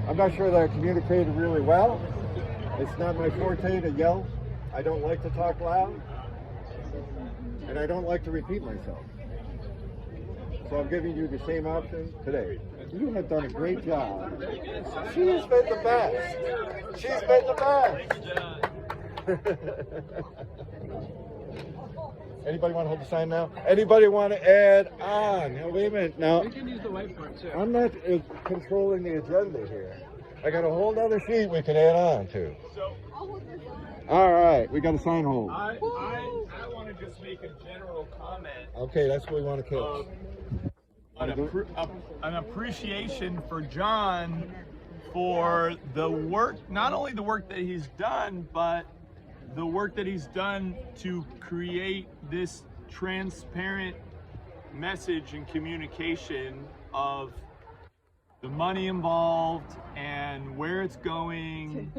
I'm not sure that I communicated really well. It's not my forte to yell. I don't like to talk loud. And I don't like to repeat myself. So I'm giving you the same option today. You have done a great job. She has been the best. She's been the best. Anybody want to hold the sign now? Anybody want to add on? Now, wait a minute. Now, You can use the whiteboard too. I'm not controlling the agenda here. I got a whole other sheet we can add on to. All right, we got a sign hold. I want to just make a general comment. Okay, that's what we want to catch. An appreciation for John for the work, not only the work that he's done, but the work that he's done to create this transparent message and communication of the money involved and where it's going,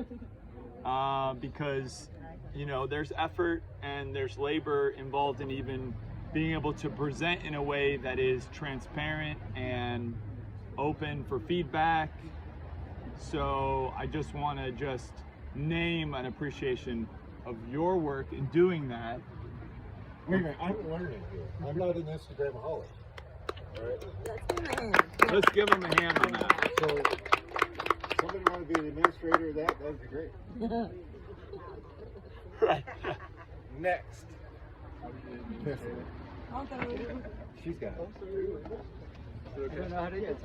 because you know there's effort and there's labor involved in even being able to present in a way that is transparent and open for feedback. So I just want to just name an appreciation of your work in doing that. Wait a minute, I'm learning here. I'm not an Instagramaholic. All right. Let's give him a hand on that. So, somebody want to be the administrator of that? That would be great. Right. Next. She's got it. I don't know how to use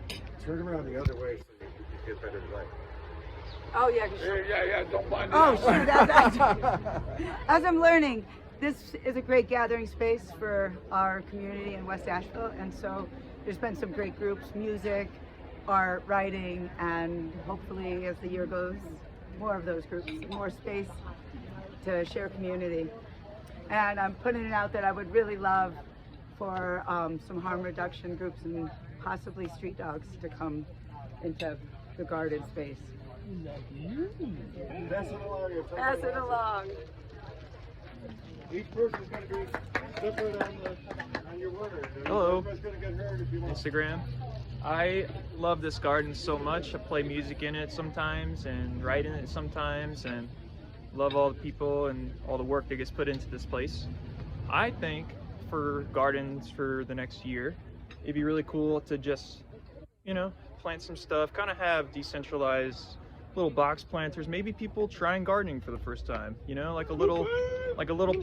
it. Turn around the other way so you get better light. Oh yeah. Yeah, don't mind Oh shoot, as I'm learning, this is a great gathering space for our community in West Asheville, and so there's been some great groups, music, art, writing, and hopefully as the year goes, more of those groups, more space to share community. And I'm putting it out that I would really love for some harm reduction groups and possibly street dogs to come into the garden space. Pass it along. Pass it along. Each person's going to be separate on your word. Hello. Everybody's going to get heard if you want. Instagram. I love this garden so much. I play music in it sometimes and write in it sometimes, and love all the people and all the work that gets put into this place. I think for gardens for the next year, it'd be really cool to just, you know, plant some stuff, kind of have decentralized little box planters, maybe people trying gardening for the first time, you know, like a little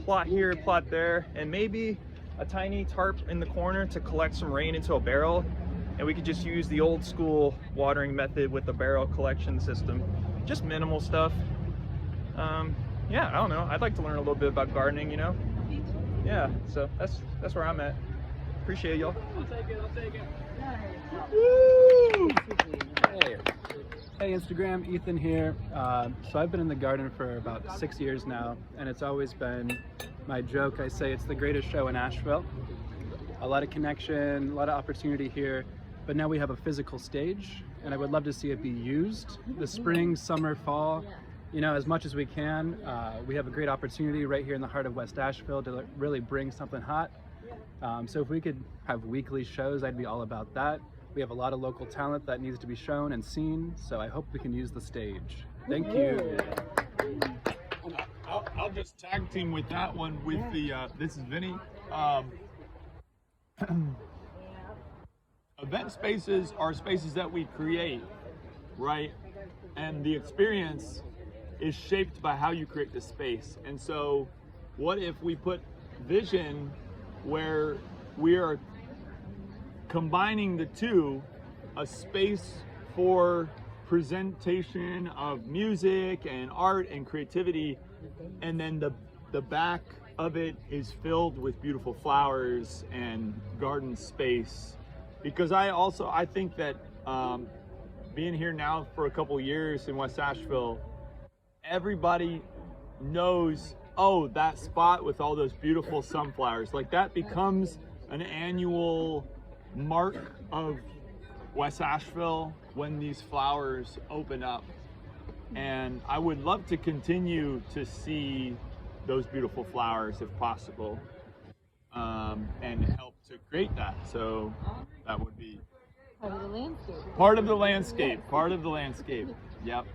plot here, plot there, and maybe a tiny tarp in the corner to collect some rain into a barrel, and we could just use the old school watering method with the barrel collection system. Just minimal stuff. Yeah, I don't know, I'd like to learn a little bit about gardening, you know. Yeah, so that's where I'm at. Appreciate y'all. I'll take it. Woo! Hey Instagram, Ethan here. So I've been in the garden for about 6 years now, and it's always been my joke. I say it's the greatest show in Asheville. A lot of connection, a lot of opportunity here, but now we have a physical stage, and I would love to see it be used. The spring, summer, fall, you know, as much as we can. We have a great opportunity right here in the heart of West Asheville to really bring something hot. So if we could have weekly shows, I'd be all about that. We have a lot of local talent that needs to be shown and seen, so I hope we can use the stage. Thank you. I'll just tag team with that one with the, this is Vinny. Event spaces are spaces that we create, right? And the experience is shaped by how you create the space. And so what if we put vision where we are combining the two, a space for presentation of music and art and creativity, and then the back of it is filled with beautiful flowers and garden space. Because I think that being here now for a couple years in West Asheville, everybody knows, oh, that spot with all those beautiful sunflowers, like that becomes an annual mark of West Asheville when these flowers open up. And I would love to continue to see those beautiful flowers if possible, and help to create that. So that would be Part of the landscape. Part of the landscape. Part of the landscape. Yep.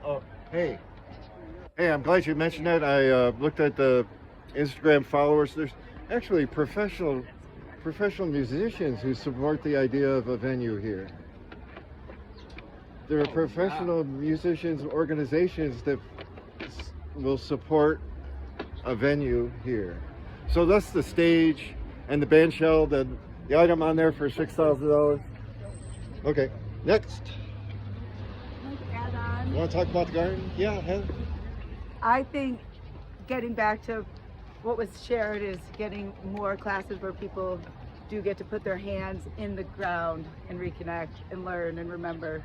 Oh, hey. Hey, I'm glad you mentioned that. I looked at the Instagram followers. There's actually professional musicians who support the idea of a venue here. There are professional musicians, organizations that will support a venue here. So that's the stage and the band shell, the item on there for $6,000. Okay, next. Add on. You want to talk about the garden? Yeah, Heather. I think getting back to what was shared is getting more classes where people do get to put their hands in the ground and reconnect and learn and remember.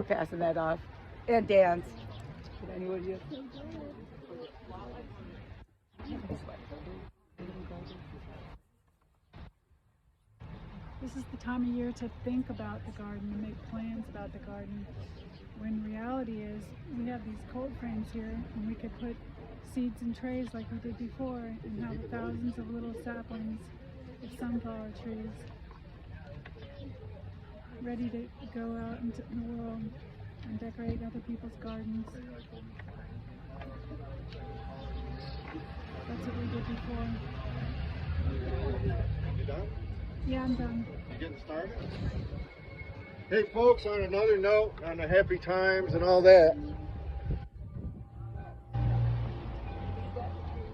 Passing that off. And dance. Did anyone use? This is the time of year to think about the garden and make plans about the garden. When reality is, we have these cold frames here and we could put seeds in trays like we did before and have thousands of little saplings of sunflower trees ready to go out into the world and decorate other people's gardens. That's what we did before. You done? Yeah, I'm done. You getting started? Hey folks, on another note, on the happy times and all that,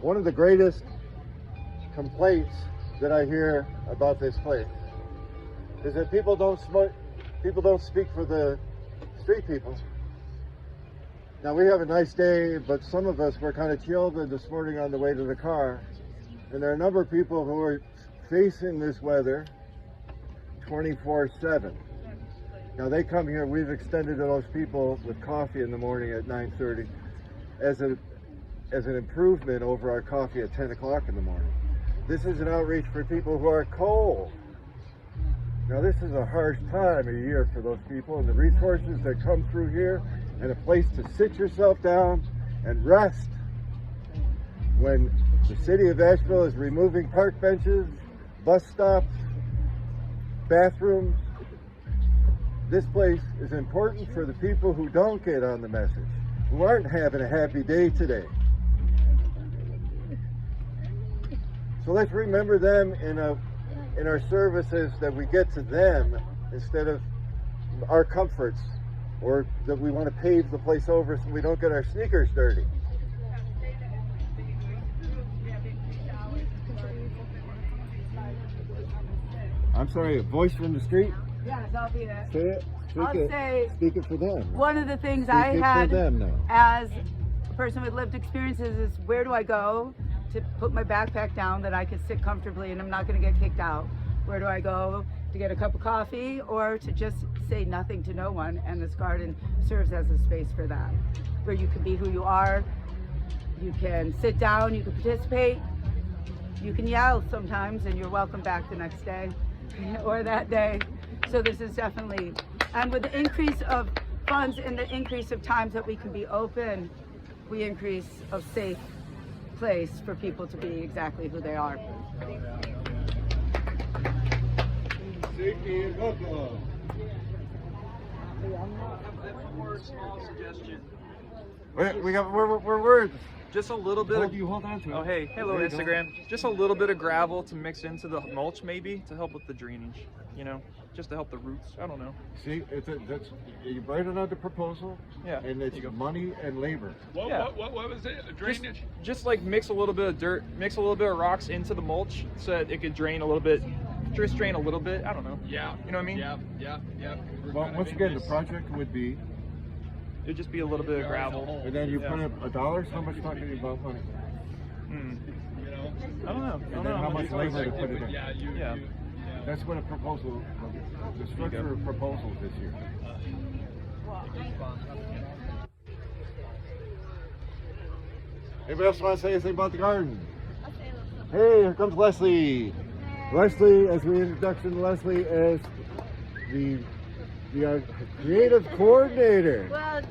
one of the greatest complaints that I hear about this place is that people don't speak for the street people. Now we have a nice day, but some of us were kind of chilled this morning on the way to the car, and there are a number of people who are facing this weather 24/7. Now they come here, we've extended to those people with coffee in the morning at 9:30 as an improvement over our coffee at 10 o'clock in the morning. This is an outreach for people who are cold. Now this is a harsh time of year for those people, and the resources that come through here and a place to sit yourself down and rest when the city of Asheville is removing park benches, bus stops, bathrooms. This place is important for the people who don't get on the message, who aren't having a happy day today. So let's remember them in our services, that we get to them instead of our comforts, or that we want to pave the place over so we don't get our sneakers dirty. I'm sorry, a voice from the street? Yes, I'll be there. Say it. Speak it for them. One of the things Speak I it had for them now. as a person with lived experiences is, where do I go to put my backpack down that I can sit comfortably and I'm not going to get kicked out? Where do I go to get a cup of coffee, or to just say nothing to no one? And this garden serves as a space for that, where you can be who you are, you can sit down, you can participate, you can yell sometimes, and you're welcome back the next day or that day. So this is definitely, and with the increase of funds and the increase of times that we can be open, we increase a safe place for people to be exactly who they are. Safety and welcome. One more small suggestion. We're words. Just a little bit of, Hold on to it. oh hey, hello There you go. Instagram. Just a little bit of gravel to mix into the mulch, maybe, to help with the drainage, you know, just to help the roots. I don't know. See, you write it on the proposal, Yeah, and there it's you go. money and labor. Yeah. What was it? Drainage? Just like mix a little bit of dirt, mix a little bit of rocks into the mulch so that it could drain a little bit. Just drain a little bit. I don't know. Yeah. You know what I mean? Yeah. Well, once again, the project would be, It'd just be a little bit of gravel. and then you Yeah. put up $1. How much talking about money? I don't know. And then how much labor to put it in? Yeah. That's what a proposal, the structure of proposals this year. Anybody else want to say anything about the garden? Hey, here comes Leslie. Leslie, as we introduction, Leslie as the creative coordinator Well,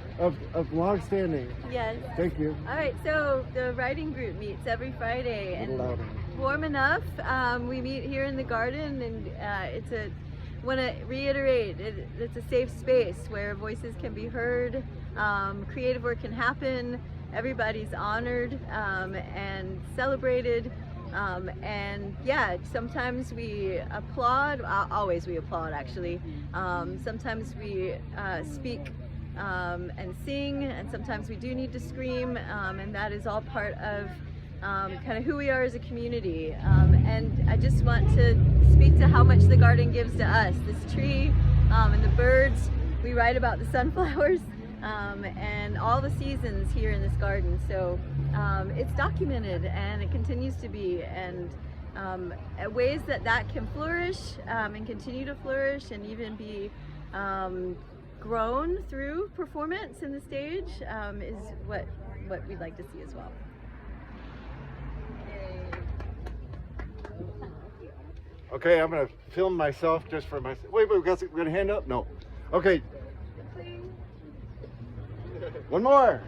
of longstanding. yes. Thank you. All right, so the writing group meets every Friday, A and little louder. warm enough. We meet here in the garden, and want to reiterate, it's a safe space where voices can be heard, creative work can happen, everybody's honored and celebrated. And yeah, sometimes we applaud, always we applaud actually. Sometimes we speak and sing, and sometimes we do need to scream, and that is all part of kind of who we are as a community. And I just want to speak to how much the garden gives to us. This tree and the birds, we write about the sunflowers and all the seasons here in this garden. So it's documented and it continues to be, and ways that can flourish and continue to flourish and even be grown through performance in the stage is what we'd like to see as well. Okay, I'm gonna film myself just for myself. Wait, we're gonna hand up? No. Okay. One more.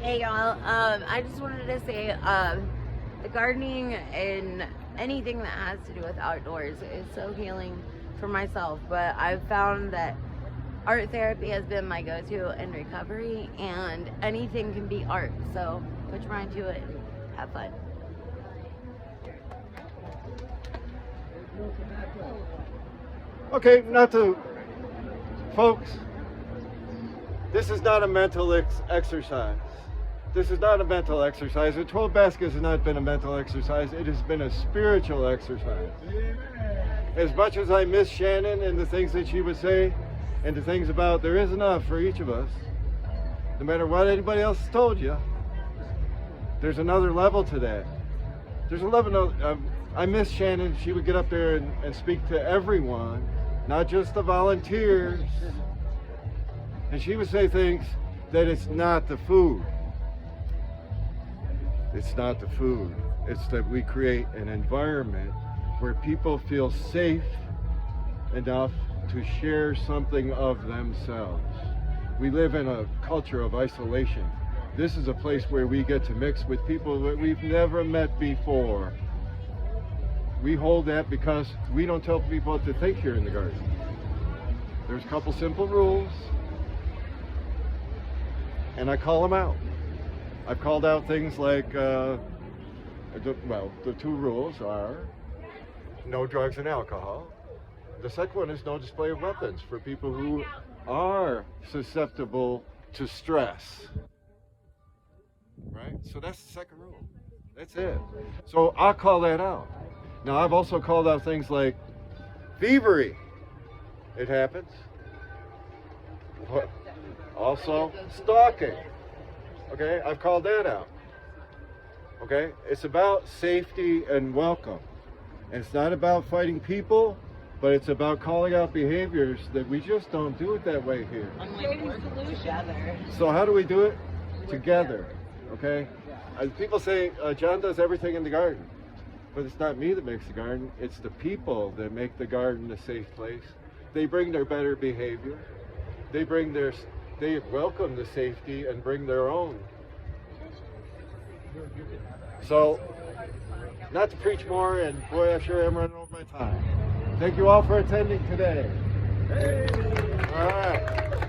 Hey y'all, I just wanted to say the gardening and anything that has to do with outdoors is so healing for myself, but I've found that art therapy has been my go-to in recovery, and anything can be art, so put your mind to it and have fun. Okay, folks, this is not a mental exercise. This is not a mental exercise. The 12 baskets has not been a mental exercise. It has been a spiritual exercise. As much as I miss Shannon and the things that she would say and the things about there is enough for each of us, no matter what anybody else has told you, there's another level to that. There's a level I miss Shannon. She would get up there and speak to everyone, not just the volunteers. And she would say things that it's not the food. It's not the food. It's that we create an environment where people feel safe enough to share something of themselves. We live in a culture of isolation. This is a place where we get to mix with people that we've never met before. We hold that because we don't tell people what to think here in the garden. There's a couple simple rules, and I call them out. I've called out things like, the two rules are no drugs and alcohol. The second one is no display of weapons for people who are susceptible to stress. Right? So that's the second rule. That's it. So I'll call that out. Now I've also called out things like thievery. It happens. Also stalking. Okay, I've called that out. Okay, it's about safety and welcome. And it's not about fighting people, but it's about calling out behaviors that we just don't do it that way here. So how do we do it? Together. Okay? People say John does everything in the garden, but it's not me that makes the garden. It's the people that make the garden a safe place. They bring their better behavior. They welcome the safety and bring their own. So, not to preach more, and boy, I sure am running over my time. Thank you all for attending today. All right.